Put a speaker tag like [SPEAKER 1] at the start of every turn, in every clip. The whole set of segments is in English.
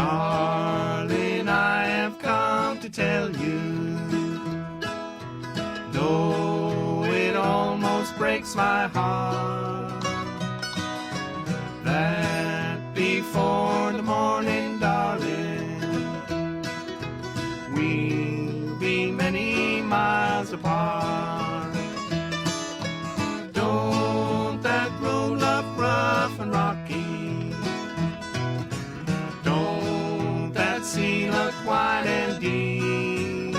[SPEAKER 1] Darling, I have come to tell you, though it almost breaks my heart, that before the morning, darling, we'll be many miles apart. Don't that road look rough and rocky? Don't that sea look wide and deep?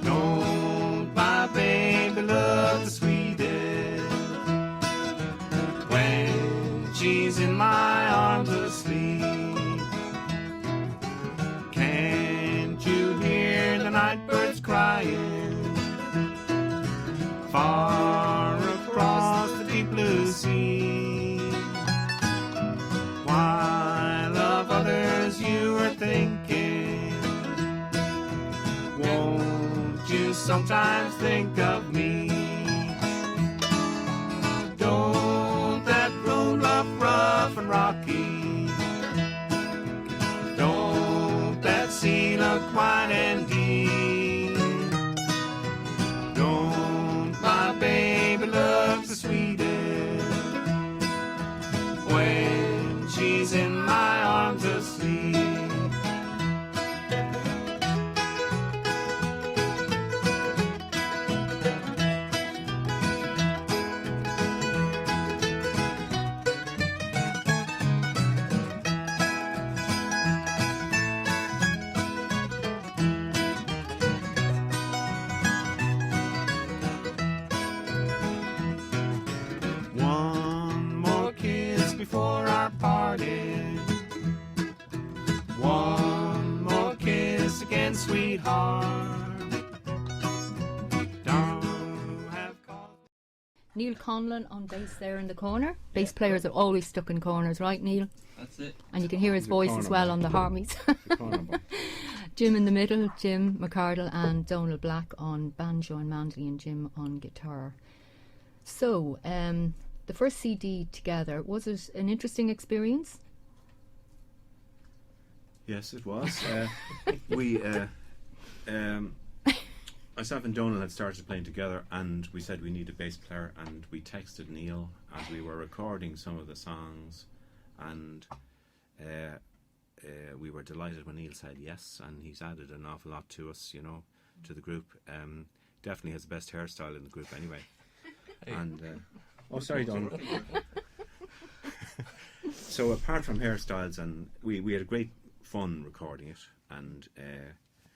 [SPEAKER 1] Don't my baby look the sweetest when she's in my arms asleep? Can't you hear the night birds crying far across the deep blue sea? While of others you are thinking, won't you sometimes think of me? Don't that road look rough and rocky? Don't that sea look wide and deep? Don't my baby look the sweetest when she's in my arms asleep? One more kiss before our party. One more kiss again, sweetheart. Don't have cause.
[SPEAKER 2] Neil Conlon on bass there in the corner. Bass players are always stuck in corners, right, Neil?
[SPEAKER 3] That's it.
[SPEAKER 2] And you can hear his
[SPEAKER 1] The
[SPEAKER 2] voice
[SPEAKER 1] corner
[SPEAKER 2] as well
[SPEAKER 1] boy.
[SPEAKER 2] on the harmonies.
[SPEAKER 1] The corner boy.
[SPEAKER 2] Jim in the middle, Jim McCardle and Donald Black on banjo and mandolin, and Jim on guitar. So, the first CD together, was it an interesting experience?
[SPEAKER 1] Yes, it was. Myself and Donald had started playing together, and we said we need a bass player, and we texted Neil as we were recording some of the songs, and we were delighted when Neil said yes, and he's added an awful lot to us, you know, to the group. Definitely has the best hairstyle in the group anyway.
[SPEAKER 3] Hey.
[SPEAKER 1] And oh, sorry, Donald. So apart from hairstyles, and we had great fun recording it, and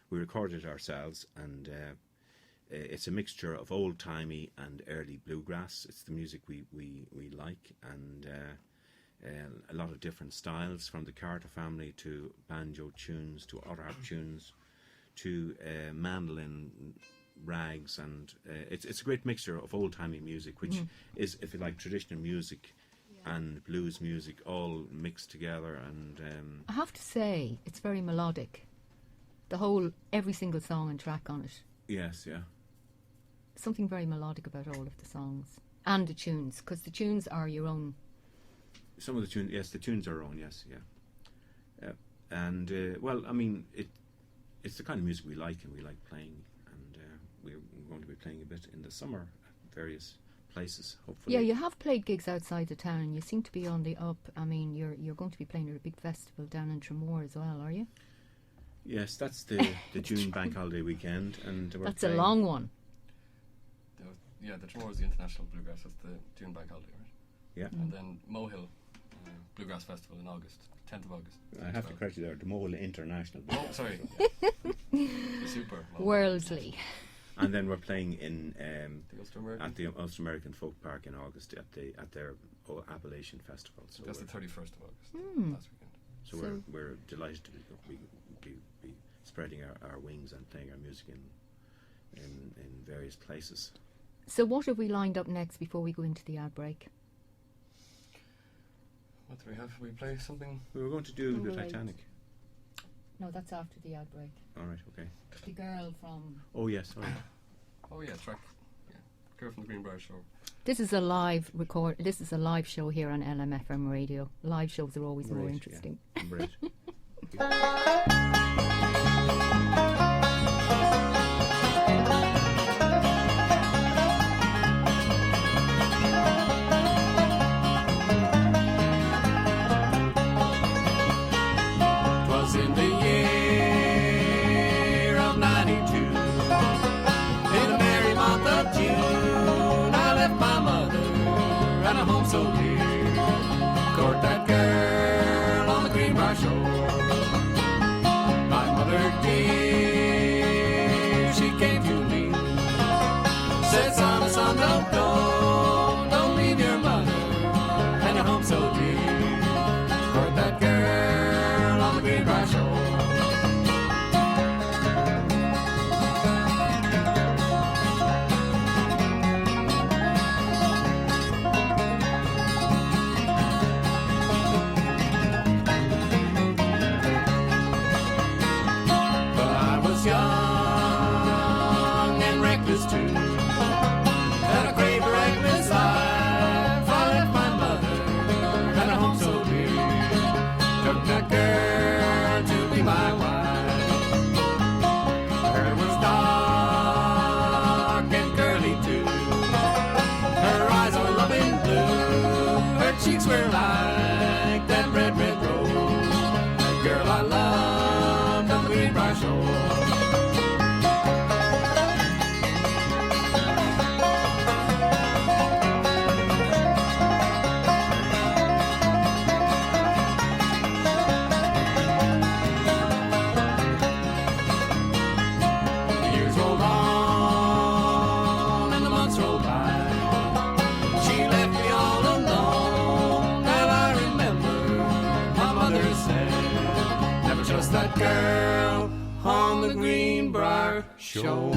[SPEAKER 1] we recorded it ourselves, and it's a mixture of old-timey and early bluegrass. It's the music we like, and a lot of different styles, from the Carter family to banjo tunes to odd harp tunes to mandolin rags, and it's a great mixture of old-timey music, which is, if you like, traditional music and blues music all mixed together. And
[SPEAKER 2] I have to say, it's very melodic. Every single song and track on it.
[SPEAKER 1] yes, yeah.
[SPEAKER 2] Something very melodic about all of the songs. And the tunes, because the tunes are your own.
[SPEAKER 1] Some of the tunes, yes, the tunes are our own, yes, yeah. And well, I mean, it's the kind of music we like and we like playing, and we're going to be playing a bit in the summer at various places, hopefully.
[SPEAKER 2] Yeah, you have played gigs outside the town, and you seem to be on the up. I mean, you're going to be playing at a big festival down in Tramore as well, are you?
[SPEAKER 1] Yes, that's the June bank holiday weekend, and we're
[SPEAKER 2] That's
[SPEAKER 1] playing.
[SPEAKER 2] a long one.
[SPEAKER 3] The Tramore is the International Bluegrass. That's the June bank holiday, right?
[SPEAKER 1] Yeah.
[SPEAKER 3] And then Mohill Bluegrass Festival in August, 10th of August.
[SPEAKER 1] I have to correct you there, the Mole International.
[SPEAKER 3] Oh, sorry. The super.
[SPEAKER 2] Worldly.
[SPEAKER 1] And then we're playing in
[SPEAKER 3] The Ulster American.
[SPEAKER 1] at the Ulster American Folk Park in August at their Appalachian Festival. So
[SPEAKER 3] That's the
[SPEAKER 1] we're,
[SPEAKER 3] 31st of August.
[SPEAKER 2] Hmm.
[SPEAKER 3] Last weekend.
[SPEAKER 1] so
[SPEAKER 2] So-
[SPEAKER 1] we're delighted to be spreading our wings and playing our music in various places.
[SPEAKER 2] So what have we lined up next before we go into the ad break?
[SPEAKER 3] What do we have? We play something.
[SPEAKER 1] We were going to do the
[SPEAKER 2] Right.
[SPEAKER 1] Titanic.
[SPEAKER 2] No, that's after the ad break.
[SPEAKER 1] All right, okay.
[SPEAKER 2] The girl from...
[SPEAKER 1] Oh yes, sorry.
[SPEAKER 3] Oh yeah, track. Yeah, Girl from the Greenbrier Shore.
[SPEAKER 2] This is a live record. This is a live show here on LMFM radio. Live shows are always more interesting.
[SPEAKER 1] Yeah. Right.
[SPEAKER 4] In the year of 92, in a merry month of June, I left my mother and a home so dear, court that girl on the Greenbrier shore. My mother dear, she came to me, said, son, don't leave your mother and a home so dear, court that girl on the Greenbrier shore. But I was young and reckless too, and a craved reckless life. I left my mother and a home so dear, took that girl to be my wife. Her was dark and curly too, her eyes are loving blue, her cheeks were like that red rose, that girl I loved on the Greenbrier shore. Years rolled on and the months rolled by. She left me all alone, and I remember my mother said, never trust that girl on the Greenbrier shore.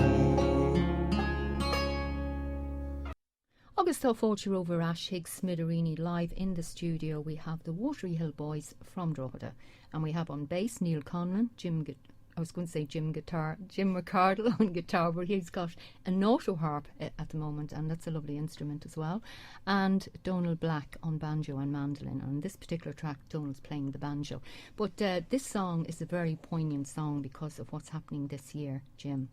[SPEAKER 2] Agus tá fáilte over Ash Higgs Smidirini live in the studio. We have the Watery Hill Boys from Drogheda, and we have on bass Neil Conlon, Jim McCardle on guitar, but he's got an auto harp at the moment, and that's a lovely instrument as well, and Donald Black on banjo and mandolin. On this particular track, Donald's playing the banjo. But this song is a very poignant song because of what's happening this year, Jim.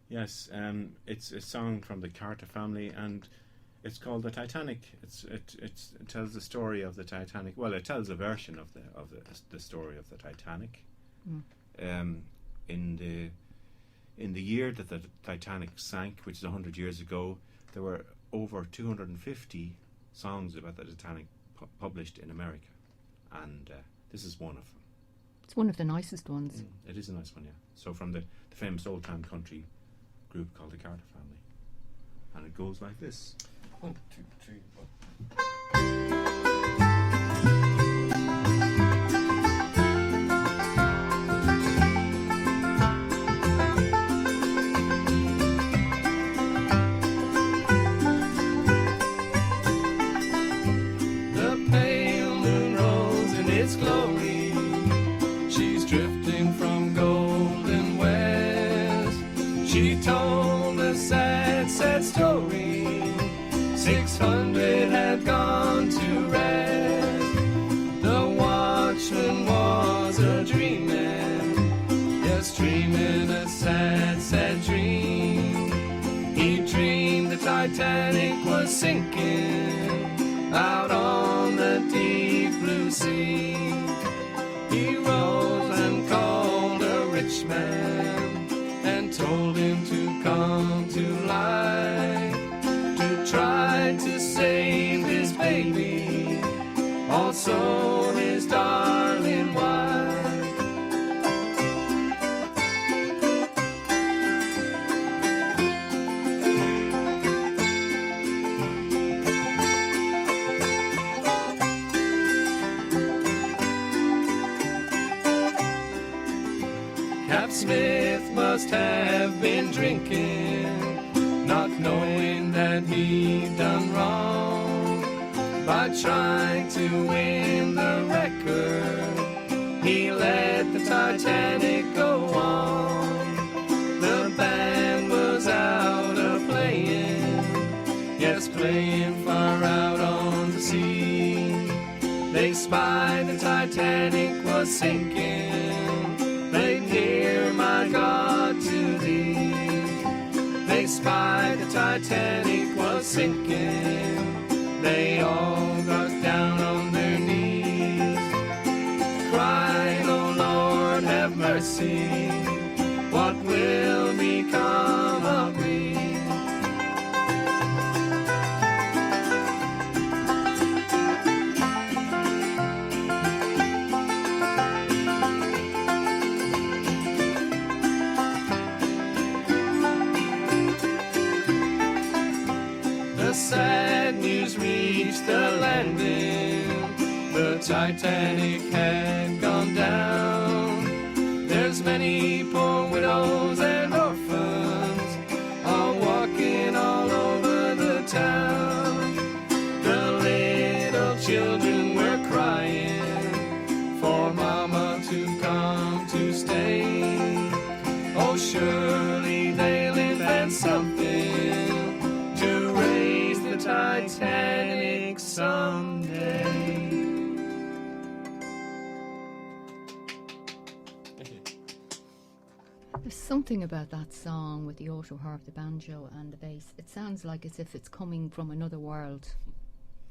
[SPEAKER 1] Yes, it's a song from the Carter family, and it's called The Titanic. It tells the story of the Titanic. Well, it tells a version of the story of the Titanic. In the year that the Titanic sank, which is 100 years ago, there were over 250 songs about the Titanic published in America, and this is one of them.
[SPEAKER 2] It's one of the nicest ones.
[SPEAKER 1] It is a nice one, yeah. So from the famous old time country group called the Carter family, and it goes like this.
[SPEAKER 3] 1, 2, 3, 1. The pale moon rose in its glory, she's drifting from golden west. She told a sad, sad story. 600 had gone to rest. The watchman was a dreaming, yes, dreaming a sad, sad dream. He dreamed the Titanic was sinking out on the deep blue sea. He rose and called a rich man and told him to come to life, to try to save his baby, also his darling wife. Cap Smith must have been drinking, not knowing that he'd done wrong. By trying to win the record, he let the Titanic go on. The band was out of playing, yes, just playing far out on the sea. They spied the Titanic was sinking. They'd hear my God to thee. They spied the Titanic was sinking. They all got down on their knees, crying, "Oh Lord, have mercy. What will become of me?" The sad news reached the landing. The Titanic had gone down. There's many poor widows and orphans all walking all over the town. The little children were crying for Mama to come to stay. Oh, surely they'll invent something to raise the Titanic someday.
[SPEAKER 2] There's something about that song with the auto harp, the banjo and the bass. It sounds like as if it's coming from another world.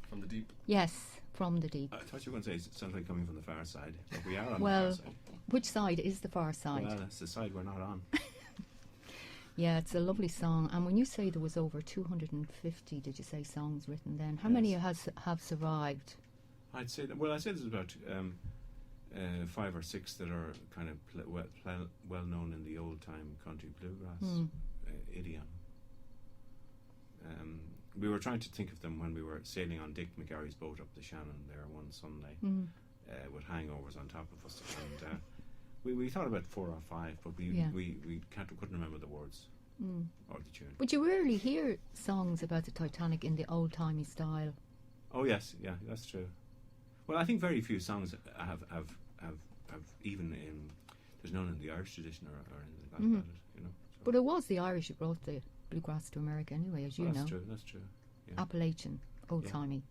[SPEAKER 3] From the deep.
[SPEAKER 2] Yes, from the deep.
[SPEAKER 1] I thought you were going to say it sounds like coming from the far side, but we are on
[SPEAKER 2] Well,
[SPEAKER 1] the far side.
[SPEAKER 2] which side is the far side?
[SPEAKER 1] Well, that's the side we're not on.
[SPEAKER 2] Yeah, it's a lovely song. And when you say there was over 250, did you say, songs written then? How
[SPEAKER 1] Yes.
[SPEAKER 2] many have survived?
[SPEAKER 1] I'd say that. Well, I'd say there's about 5 or 6 that are kind of well known in the old time country bluegrass idiom. We were trying to think of them when we were sailing on Dick McGarry's boat up the Shannon there one Sunday with hangovers on top of us, and we thought about 4 or 5, but we couldn't remember the words or the tune.
[SPEAKER 2] But you rarely hear songs about the Titanic in the old-timey style.
[SPEAKER 1] Oh yes, yeah, that's true. Well, I think very few songs have even in. There's none in the Irish tradition or anything like that. You know. So.
[SPEAKER 2] But it was the Irish who brought the bluegrass to America anyway, as you know.
[SPEAKER 1] That's true. Yeah.
[SPEAKER 2] Appalachian, old-timey.